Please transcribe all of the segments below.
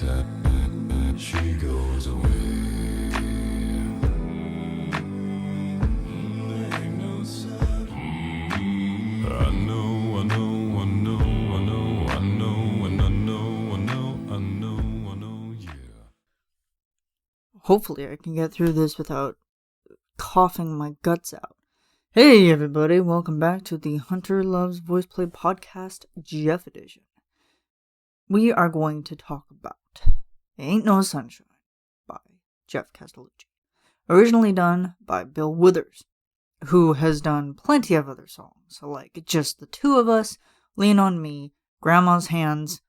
anytime she goes away. Ain't no sun. I know, and I know, yeah. Hopefully I can get through this without coughing my guts out. Hey everybody, welcome back to the Hunter Loves Voiceplay podcast, Geoff edition. We are going to talk about Ain't No Sunshine by Geoff Castellucci. Originally done by Bill Withers, who has done plenty of other songs, like Just the Two of Us, Lean on Me, Grandma's Hands,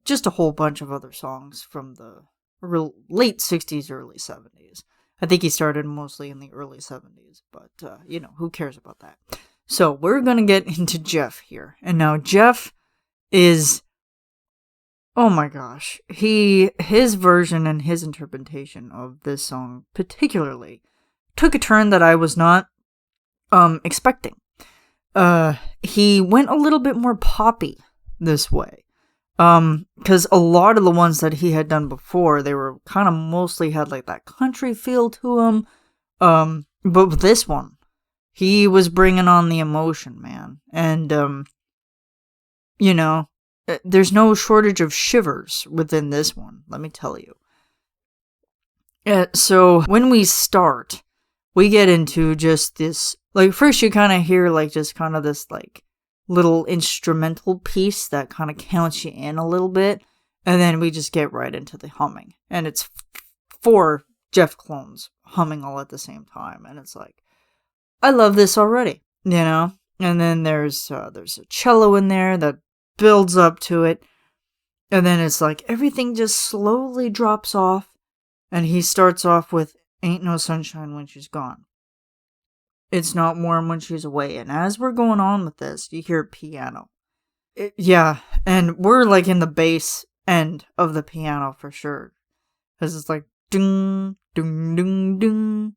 just a whole bunch of other songs from the late 60s, early 70s. I think he started mostly in the early 70s, but, who cares about that? So, we're gonna get into Geoff here. And now, Geoff is, oh my gosh, his version and his interpretation of this song particularly took a turn that I was not, expecting. He went a little bit more poppy this way. Because a lot of the ones that he had done before, they were kind of mostly had like that country feel to them. But with this one, he was bringing on the emotion, man. And, there's no shortage of shivers within this one, let me tell you. So when we start, we get into just this, like, first you kind of hear like just kind of this like little instrumental piece that kind of counts you in a little bit, and then we just get right into the humming, and it's four Geoff clones humming all at the same time, and it's like, I love this already, and then there's a cello in there that builds up to it, and then it's like everything just slowly drops off, and he starts off with Ain't No Sunshine When She's Gone. It's not warm when she's away. And as we're going on with this, you hear piano. And we're like in the bass end of the piano for sure. Because it's like ding, ding, ding, ding,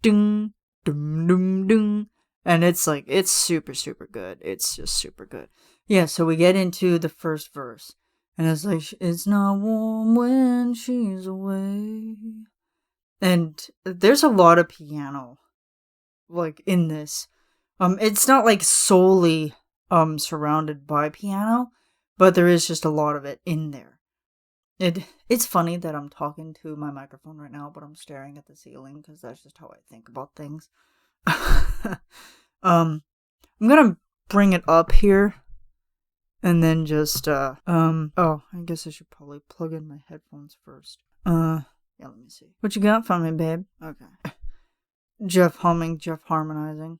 ding, ding, ding, ding. And it's like, it's super, super good. It's just super good. Yeah, so we get into the first verse. And it's like, it's not warm when she's away. And there's a lot of piano like in this. It's not like solely surrounded by piano, but there is just a lot of it in there. It's funny that I'm talking to my microphone right now, but I'm staring at the ceiling because that's just how I think about things. I'm gonna bring it up here and then just I guess I should probably plug in my headphones first. Yeah, let me see. What you got for me, babe? Okay. Geoff humming, Geoff harmonizing.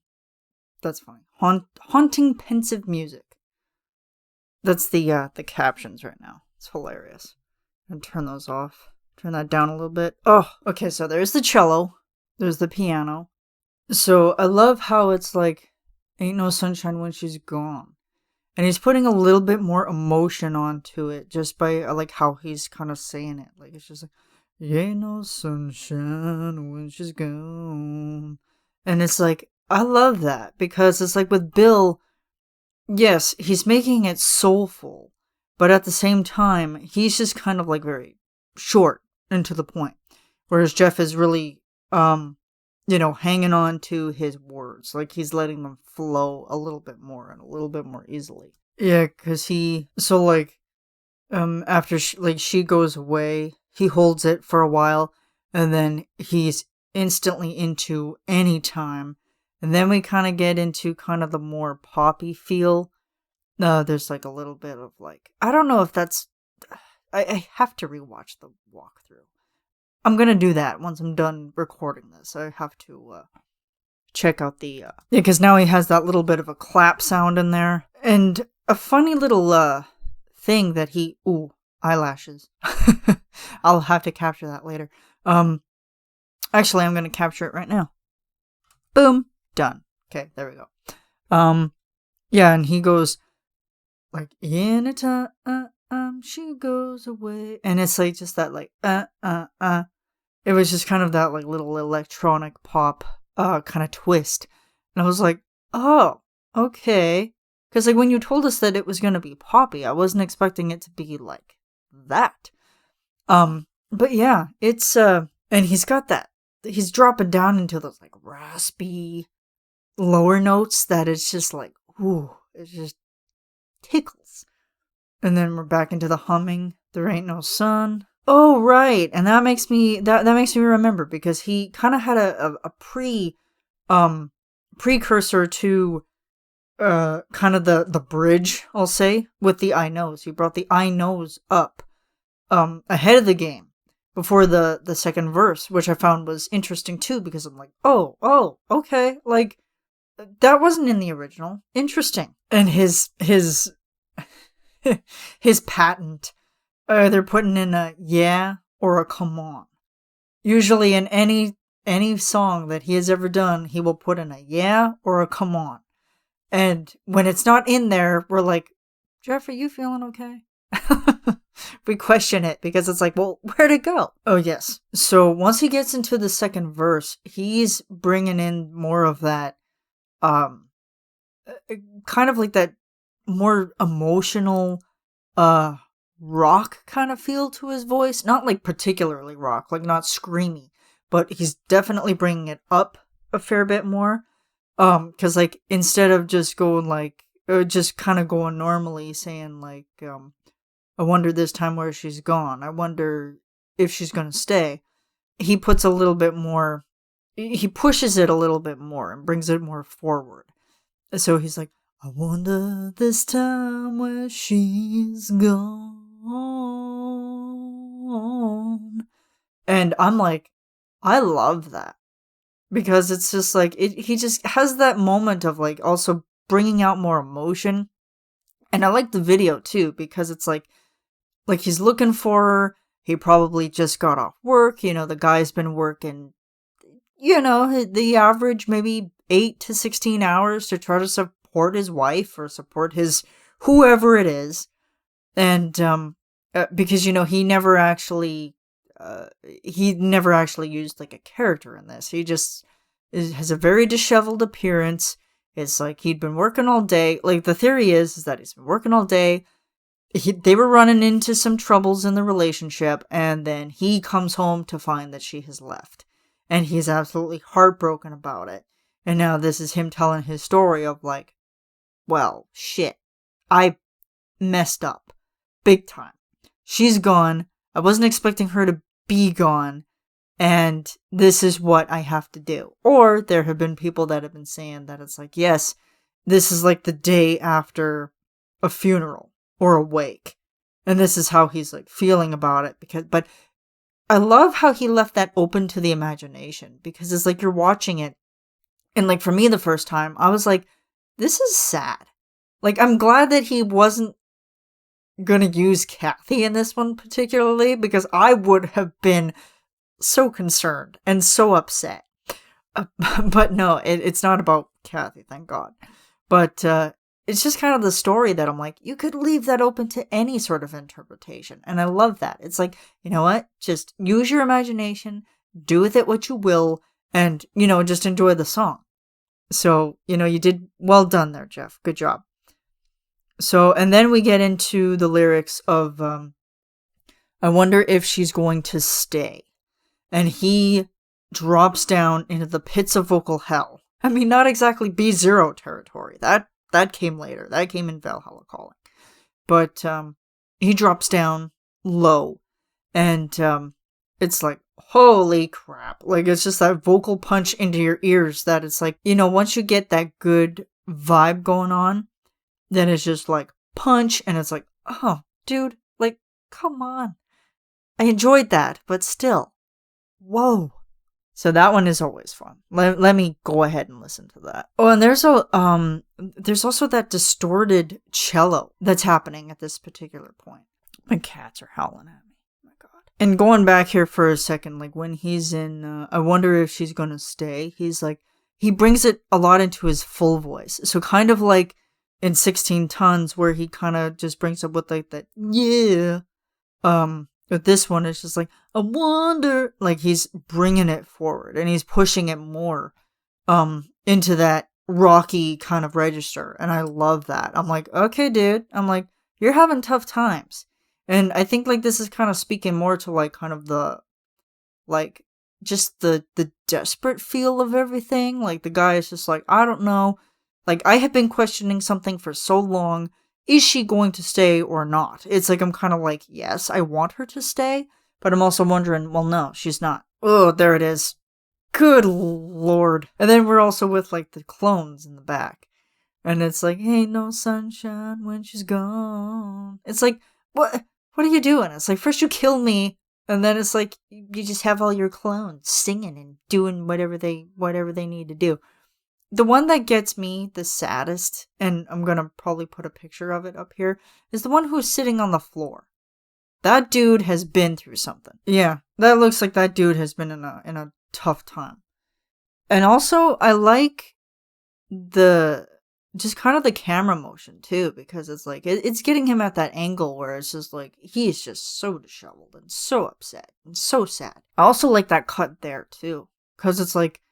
That's funny. Haunting pensive music. That's the captions right now. It's hilarious. I'm gonna turn those off. Turn that down a little bit. Oh, okay, so there's the cello. There's the piano. So I love how it's like, Ain't No Sunshine When She's Gone. And he's putting a little bit more emotion onto it just by like how he's kind of saying it. Like it's just like, ain't no sunshine when she's gone. And it's like, I love that because it's like with Bill, yes, he's making it soulful, but at the same time, he's just kind of like very short and to the point. Whereas Geoff is really, hanging on to his words. Like he's letting them flow a little bit more and a little bit more easily. Yeah, because after she goes away, he holds it for a while, and then he's instantly into Anytime. And then we kind of get into kind of the more poppy feel. There's like a little bit of like, I don't know if that's, I have to rewatch the walkthrough. I'm gonna do that once I'm done recording this. I have to check out because now he has that little bit of a clap sound in there. And a funny little thing that eyelashes. I'll have to capture that later. Actually, I'm going to capture it right now. Boom. Done. Okay, there we go. Yeah, and he goes, like, anytime she goes away. And it's like, just that, like, It was just kind of that, like, little electronic pop, kind of twist. And I was like, oh, okay. Because, like, when you told us that it was going to be poppy, I wasn't expecting it to be like that. But yeah, it's and he's got that. He's dropping down into those like raspy lower notes that it's just like, ooh, it just tickles. And then we're back into the humming. There ain't no sun. Oh right, and that makes me that makes me remember because he kind of had a precursor to kind of the bridge, I'll say, with the I knows. He brought the I knows up ahead of the game before the second verse, which I found was interesting too because I'm like, oh, okay, like that wasn't in the original. Interesting. And his his patent, they're putting in a yeah or a come on. Usually in any song that he has ever done, he will put in a yeah or a come on. And when it's not in there, we're like, Geoff, are you feeling okay? We question it because it's like, well, where'd it go? Oh, yes. So once he gets into the second verse, he's bringing in more of that, kind of like that more emotional, rock kind of feel to his voice. Not like particularly rock, like not screamy, but he's definitely bringing it up a fair bit more. Cause like instead of just going like, just kind of going normally saying like, I wonder this time where she's gone. I wonder if she's gonna stay. He puts a little bit more, he pushes it a little bit more and brings it more forward. So he's like, I wonder this time where she's gone. And I'm like, I love that. Because it's just like, he just has that moment of like also bringing out more emotion. And I like the video too, because it's like he's looking for her. He probably just got off work. The guy's been working, the average maybe 8 to 16 hours to try to support his wife or support his whoever it is. And because, he never actually used like a character in this. He just has a very disheveled appearance. It's like he'd been working all day. Like the theory is that he's been working all day. They were running into some troubles in the relationship, and then he comes home to find that she has left. And he's absolutely heartbroken about it. And now this is him telling his story of like, well, shit. I messed up. Big time. She's gone. I wasn't expecting her to be gone. And this is what I have to do. Or there have been people that have been saying that it's like, yes, this is like the day after a funeral or a wake. And this is how he's like feeling about it. But I love how he left that open to the imagination, because it's like you're watching it. And like for me the first time, I was like, this is sad. Like I'm glad that he wasn't gonna use Kathy in this one particularly, because I would have been so concerned and so upset. But no, it's not about Kathy, thank God. But it's just kind of the story that I'm like, you could leave that open to any sort of interpretation. And I love that. It's like, you know what? Just use your imagination, do with it what you will, and, just enjoy the song. So, you did well done there, Geoff. Good job. So, and then we get into the lyrics of, I wonder if she's going to stay. And he drops down into the pits of vocal hell. I mean, not exactly B0 territory. That came later. That came in Valhalla Calling. But he drops down low. And it's like, holy crap. Like, it's just that vocal punch into your ears that it's like, once you get that good vibe going on, then it's just like punch. And it's like, oh, dude, like, come on. I enjoyed that, but still. Whoa. So that one is always fun. Let me go ahead and listen to that. Oh, and there's also that distorted cello that's happening at this particular point. My cats are howling at me. Oh my God. And going back here for a second, like when he's in, I wonder if she's gonna stay. He's like, he brings it a lot into his full voice. So kind of like in 16 Tons, where he kind of just brings up with like that, yeah. But this one is just like, I wonder, like he's bringing it forward and he's pushing it more, into that rocky kind of register. And I love that. I'm like, okay, dude. I'm like, you're having tough times. And I think like this is kind of speaking more to like kind of the like just the desperate feel of everything. Like the guy is just like, I don't know. Like I have been questioning something for so long. Is she going to stay or not? It's like I'm kind of like, yes, I want her to stay, but I'm also wondering, well, no, she's not. Oh, there it is. Good lord. And then we're also with like the clones in the back. And it's like, ain't no sunshine when she's gone. It's like, what are you doing? It's like, first you kill me, and then it's like, you just have all your clones singing and doing whatever they need to do. The one that gets me the saddest, and I'm gonna probably put a picture of it up here, is the one who's sitting on the floor. That dude has been through something. Yeah, that looks like that dude has been in a tough time. And also, I like the just kind of the camera motion too, because it's like it's getting him at that angle where it's just like he's just so disheveled and so upset and so sad. I also like that cut there too, because it's like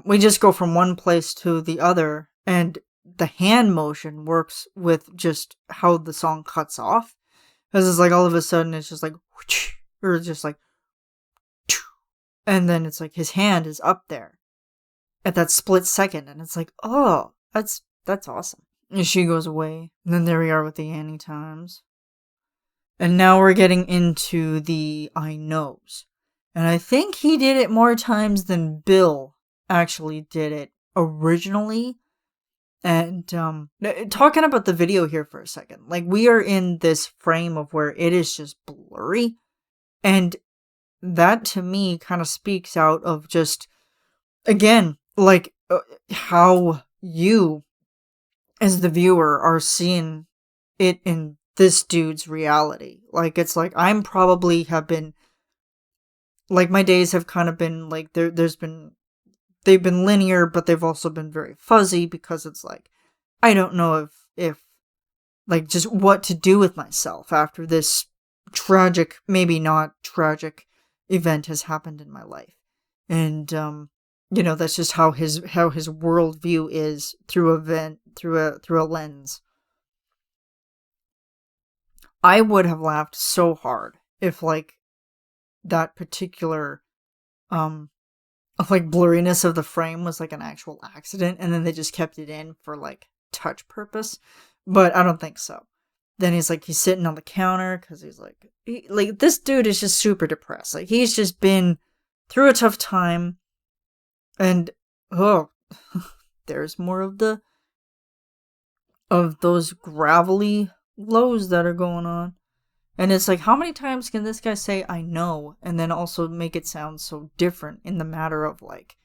we just go from one place to the other, and the hand motion works with just how the song cuts off, because it's like all of a sudden it's just like whoosh, or just like and then it's like his hand is up there at that split second, and it's like, oh, that's awesome. And she goes away, and then there we are with the Annie times. And now we're getting into the I knows. And I think he did it more times than Bill actually did it originally. And talking about the video here for a second, like we are in this frame of where it is just blurry, and that to me kind of speaks out of just, again, like how you as the viewer are seeing it in this dude's reality. Like it's like I'm probably have been like my days have kind of been like they've been linear, but they've also been very fuzzy, because it's like I don't know if like just what to do with myself after this tragic, maybe not tragic event has happened in my life. And that's just how his worldview is through a lens. I would have laughed so hard if like that particular like blurriness of the frame was like an actual accident, and then they just kept it in for like touch purpose. But I don't think so. Then he's sitting on the counter because he's like this dude is just super depressed. Like he's just been through a tough time, and oh, there's more of those gravelly lows that are going on. And it's like, how many times can this guy say I know and then also make it sound so different in the matter of like,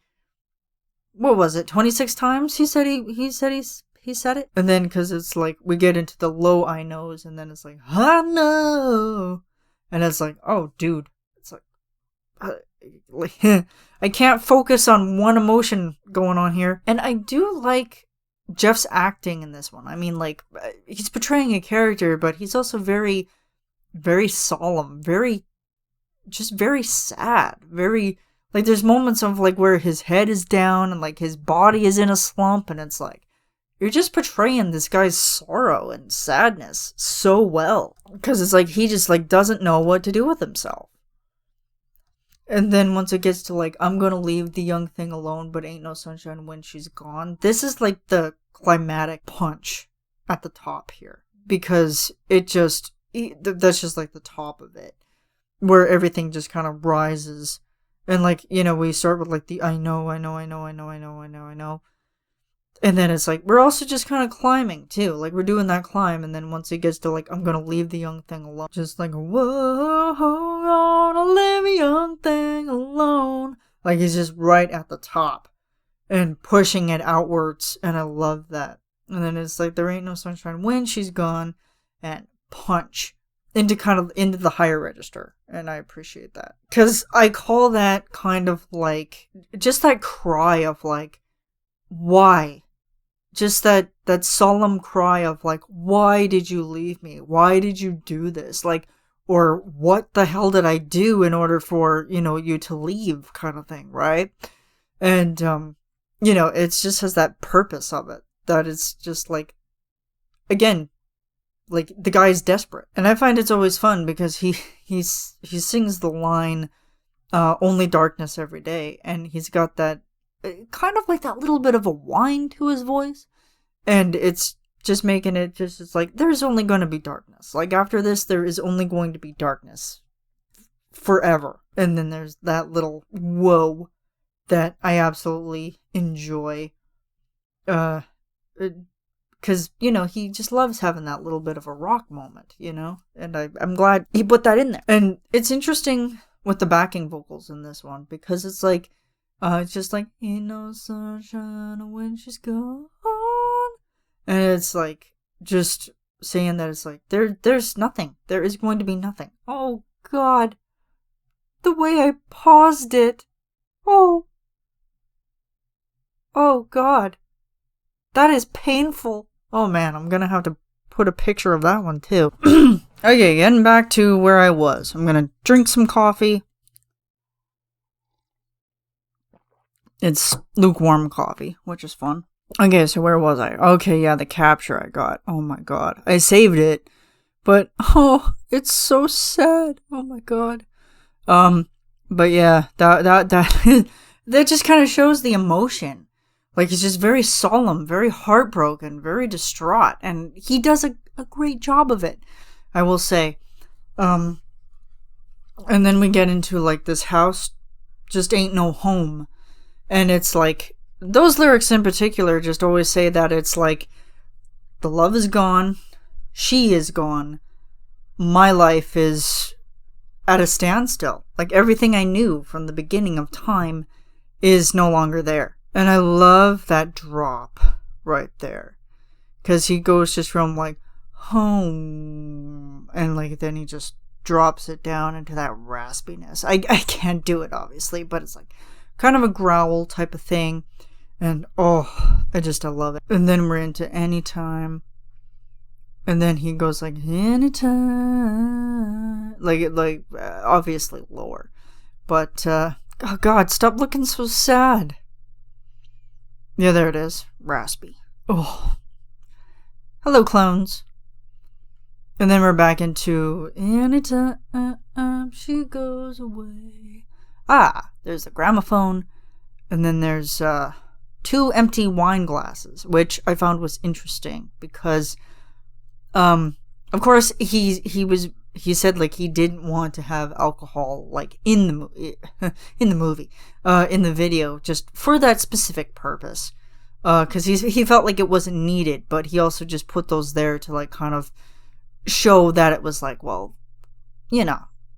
what was it, 26 times he said he said it? And then because it's like we get into the low I knows, and then it's like I know, and it's like, oh dude, it's like I can't focus on one emotion going on here. And I do like Geoff's acting in this one. I mean, like, he's portraying a character, but he's also very, very solemn, very sad, very, like, there's moments of, like, where his head is down and, like, his body is in a slump, and it's like, you're just portraying this guy's sorrow and sadness so well. Because it's like, he just, like, doesn't know what to do with himself. And then once it gets to, like, I'm gonna leave the young thing alone, but ain't no sunshine when she's gone, this is, like, the climatic punch at the top here. Because it just, that's just, like, the top of it. Where everything just kind of rises. And, like, we start with, like, the I know. And then it's like, we're also just kind of climbing, too. Like, we're doing that climb, and then once it gets to, like, I'm gonna leave the young thing alone. Just like, whoa, hold on, I'll leave a young thing alone. Like, he's just right at the top. And pushing it outwards, and I love that. And then it's like, there ain't no sunshine when she's gone. And punch. Into the higher register. And I appreciate that. Because I call that kind of like, just that cry of like, why? Just that solemn cry of like, why did you leave me? Why did you do this? Like, or what the hell did I do in order for, you to leave, kind of thing, right? And, it just has that purpose of it. That it's just like, again, like, the guy's desperate. And I find it's always fun because he sings the line, only darkness every day. And he's got that, kind of like that little bit of a whine to his voice. And it's just making it just, it's like, there's only going to be darkness. Like, after this, there is only going to be darkness. Forever. And then there's that little whoa that I absolutely enjoy. Because, he just loves having that little bit of a rock moment, And I'm glad he put that in there. And it's interesting with the backing vocals in this one, because it's like, it's just like, ain't no sunshine when she's gone. And it's like, just saying that it's like, there's nothing. There is going to be nothing. Oh, God. The way I paused it. Oh, God. That is painful. Oh, man, I'm gonna have to put a picture of that one, too. Okay, getting back to where I was. I'm gonna drink some coffee. It's lukewarm coffee, which is fun. Okay, so where was I? Okay, yeah, the capture I got. Oh, my God. I saved it, but, it's so sad. Oh, my God. But yeah, that just kind of shows the emotion. Like, he's just very solemn, very heartbroken, very distraught, and he does a great job of it, I will say. And then we get into, like, this house just ain't no home. And it's like, those lyrics in particular just always say that it's like, the love is gone, she is gone, my life is at a standstill. Like, everything I knew from the beginning of time is no longer there. And I love that drop right there. Because he goes just from, like, home, and, like, then he just drops it down into that raspiness. I can't do it, obviously, but it's, like, kind of a growl type of thing. And, I love it. And then we're into anytime. And then he goes like, anytime. Like, obviously lower. But, oh God, stop looking so sad. Yeah, there it is. Raspy. Oh. Hello, clones. And then we're back into anytime she goes away. There's a gramophone. And then there's, 2 empty wine glasses, which I found was interesting because, of course, he said, like, he didn't want to have alcohol, like, in the video, just for that specific purpose, because he felt like it wasn't needed, but he also just put those there to, like, kind of show that it was like, well,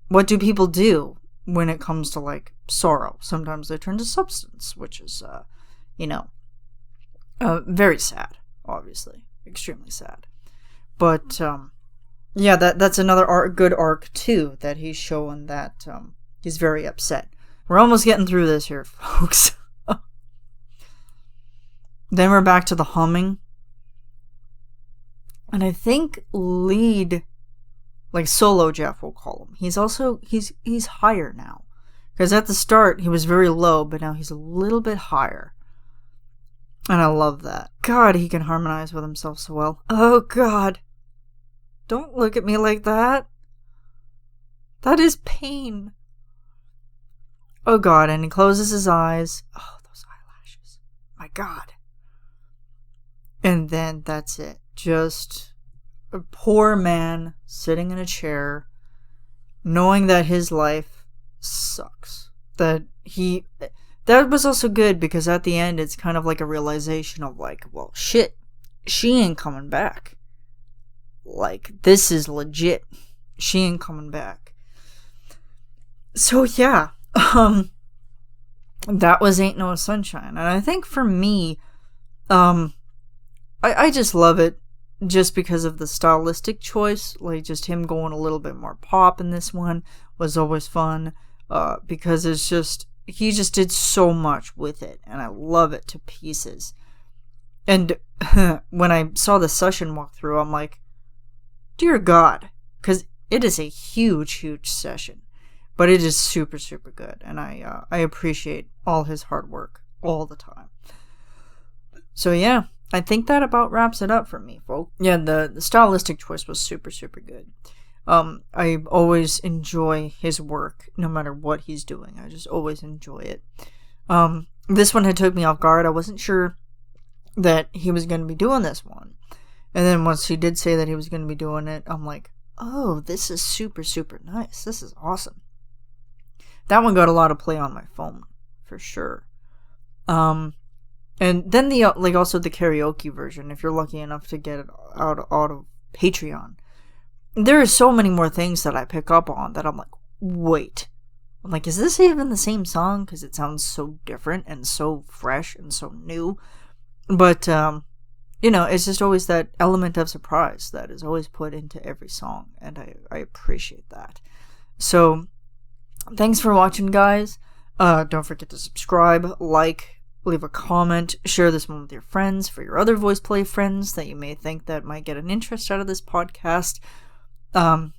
what do people do when it comes to, like, sorrow? Sometimes they turn to substance, which is, very sad, obviously, extremely sad. But, yeah, that's another good arc, too, that he's showing that, he's very upset. We're almost getting through this here, folks. Then we're back to the humming. And I think lead, like, solo Geoff, we'll call him. He's higher now. Because at the start, he was very low, but now he's a little bit higher. And I love that. God, he can harmonize with himself so well. Oh, God. Don't look at me like that. That is pain. Oh, God, and he closes his eyes. Oh, those eyelashes. My God. And then that's it. Just a poor man sitting in a chair, knowing that his life sucks. That was also good because at the end it's kind of like a realization of like, well, shit, she ain't coming back. Like, this is legit. She ain't coming back. So yeah, that was Ain't No Sunshine. And I think for me, I just love it just because of the stylistic choice. Like, just him going a little bit more pop in this one was always fun. Because it's just, he just did so much with it, and I love it to pieces. And when I saw the session walkthrough, I'm like, dear God, because it is a huge, huge session, but it is super, super good, and I appreciate all his hard work all the time. So yeah, I think that about wraps it up for me, folks. Yeah, the stylistic choice was super, super good. I always enjoy his work, no matter what he's doing. I just always enjoy it. This one had took me off guard. I wasn't sure that he was going to be doing this one. And then once he did say that he was going to be doing it, I'm like, oh, this is super, super nice. This is awesome. That one got a lot of play on my phone, for sure. And then also the karaoke version, if you're lucky enough to get it out of Patreon. There are so many more things that I pick up on that I'm like, wait. I'm like, is this even the same song? Because it sounds so different and so fresh and so new. But, it's just always that element of surprise that is always put into every song. And I appreciate that. So, thanks for watching, guys. Don't forget to subscribe, like, leave a comment, share this one with your friends, for your other Voiceplay friends that you may think that might get an interest out of this podcast. I've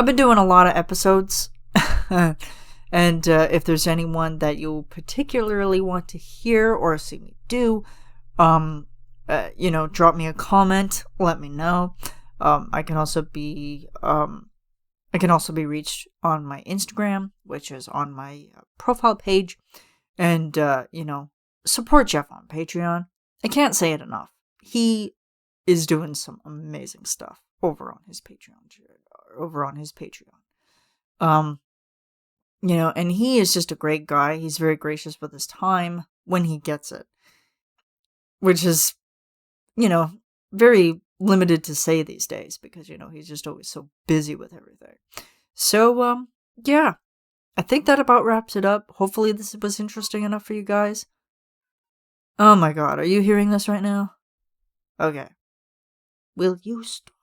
been doing a lot of episodes, and if there's anyone that you particularly want to hear or see me do, drop me a comment, let me know. I can also be reached on my Instagram, which is on my profile page, and support Geoff on Patreon. I can't say it enough. He is doing some amazing stuff over on his Patreon. And he is just a great guy. He's very gracious with his time when he gets it, which is, very limited to say these days because, he's just always so busy with everything. So, yeah, I think that about wraps it up. Hopefully this was interesting enough for you guys. Oh my god, are you hearing this right now? Okay. Will you stop?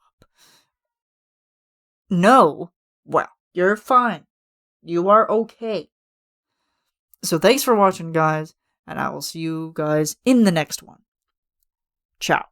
No. Well, you're fine. You are okay. So thanks for watching, guys, and I will see you guys in the next one. Ciao.